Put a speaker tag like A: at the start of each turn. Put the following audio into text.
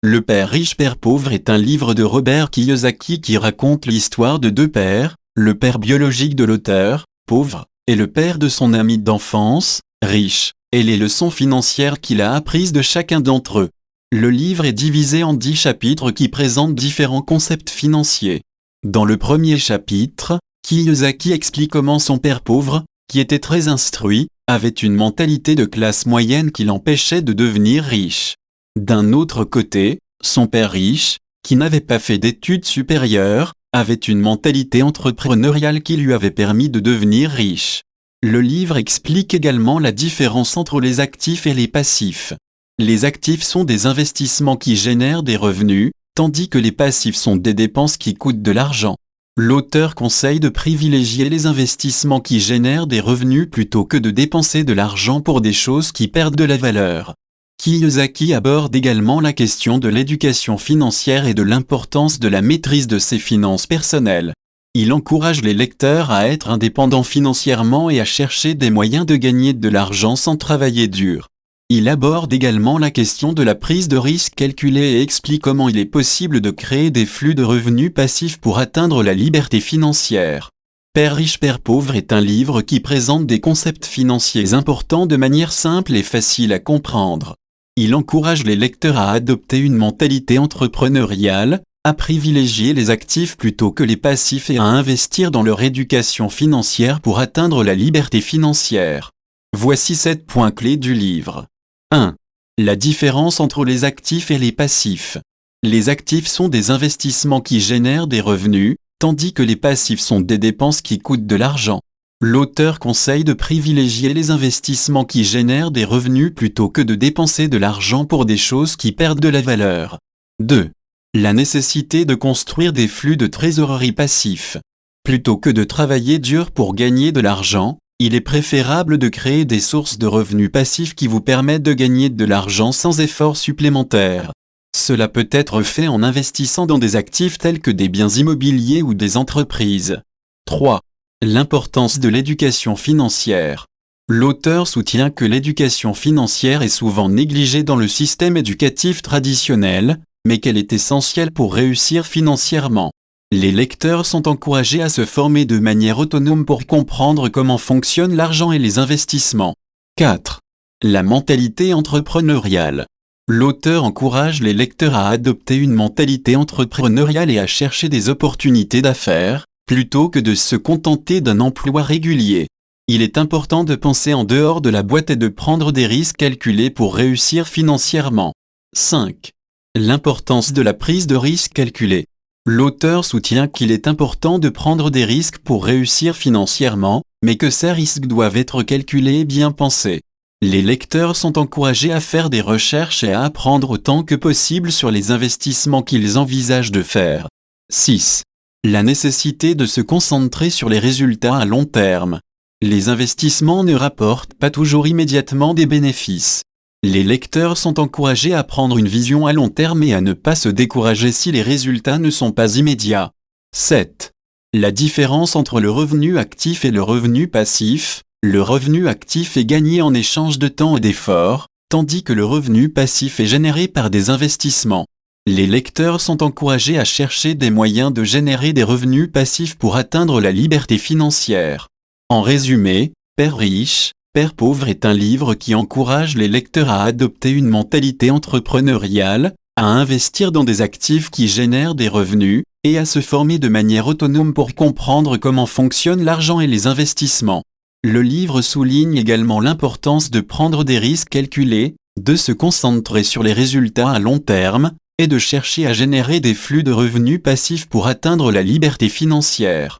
A: Le Père riche, Père pauvre est un livre de Robert Kiyosaki qui raconte l'histoire de deux pères, le père biologique de l'auteur, pauvre, et le père de son ami d'enfance, riche, et les leçons financières qu'il a apprises de chacun d'entre eux. Le livre est divisé en 10 chapitres qui présentent différents concepts financiers. Dans le premier chapitre, Kiyosaki explique comment son père pauvre, qui était très instruit, avait une mentalité de classe moyenne qui l'empêchait de devenir riche. D'un autre côté, son père riche, qui n'avait pas fait d'études supérieures, avait une mentalité entrepreneuriale qui lui avait permis de devenir riche. Le livre explique également la différence entre les actifs et les passifs. Les actifs sont des investissements qui génèrent des revenus, tandis que les passifs sont des dépenses qui coûtent de l'argent. L'auteur conseille de privilégier les investissements qui génèrent des revenus plutôt que de dépenser de l'argent pour des choses qui perdent de la valeur. Kiyosaki aborde également la question de l'éducation financière et de l'importance de la maîtrise de ses finances personnelles. Il encourage les lecteurs à être indépendants financièrement et à chercher des moyens de gagner de l'argent sans travailler dur. Il aborde également la question de la prise de risque calculée et explique comment il est possible de créer des flux de revenus passifs pour atteindre la liberté financière. Père riche, Père pauvre est un livre qui présente des concepts financiers importants de manière simple et facile à comprendre. Il encourage les lecteurs à adopter une mentalité entrepreneuriale, à privilégier les actifs plutôt que les passifs et à investir dans leur éducation financière pour atteindre la liberté financière. Voici 7 points clés du livre. 1. La différence entre les actifs et les passifs. Les actifs sont des investissements qui génèrent des revenus, tandis que les passifs sont des dépenses qui coûtent de l'argent. L'auteur conseille de privilégier les investissements qui génèrent des revenus plutôt que de dépenser de l'argent pour des choses qui perdent de la valeur. 2. La nécessité de construire des flux de trésorerie passifs. Plutôt que de travailler dur pour gagner de l'argent, il est préférable de créer des sources de revenus passifs qui vous permettent de gagner de l'argent sans effort supplémentaire. Cela peut être fait en investissant dans des actifs tels que des biens immobiliers ou des entreprises. 3. L'importance de l'éducation financière. L'auteur soutient que l'éducation financière est souvent négligée dans le système éducatif traditionnel, mais qu'elle est essentielle pour réussir financièrement. Les lecteurs sont encouragés à se former de manière autonome pour comprendre comment fonctionne l'argent et les investissements. 4. La mentalité entrepreneuriale. L'auteur encourage les lecteurs à adopter une mentalité entrepreneuriale et à chercher des opportunités d'affaires, plutôt que de se contenter d'un emploi régulier. Il est important de penser en dehors de la boîte et de prendre des risques calculés pour réussir financièrement. 5. L'importance de la prise de risque calculée. L'auteur soutient qu'il est important de prendre des risques pour réussir financièrement, mais que ces risques doivent être calculés et bien pensés. Les lecteurs sont encouragés à faire des recherches et à apprendre autant que possible sur les investissements qu'ils envisagent de faire. 6. La nécessité de se concentrer sur les résultats à long terme. Les investissements ne rapportent pas toujours immédiatement des bénéfices. Les lecteurs sont encouragés à prendre une vision à long terme et à ne pas se décourager si les résultats ne sont pas immédiats. 7. La différence entre le revenu actif et le revenu passif. Le revenu actif est gagné en échange de temps et d'efforts, tandis que le revenu passif est généré par des investissements. Les lecteurs sont encouragés à chercher des moyens de générer des revenus passifs pour atteindre la liberté financière. En résumé, Père riche, Père pauvre est un livre qui encourage les lecteurs à adopter une mentalité entrepreneuriale, à investir dans des actifs qui génèrent des revenus, et à se former de manière autonome pour comprendre comment fonctionne l'argent et les investissements. Le livre souligne également l'importance de prendre des risques calculés, de se concentrer sur les résultats à long terme, et de chercher à générer des flux de revenus passifs pour atteindre la liberté financière.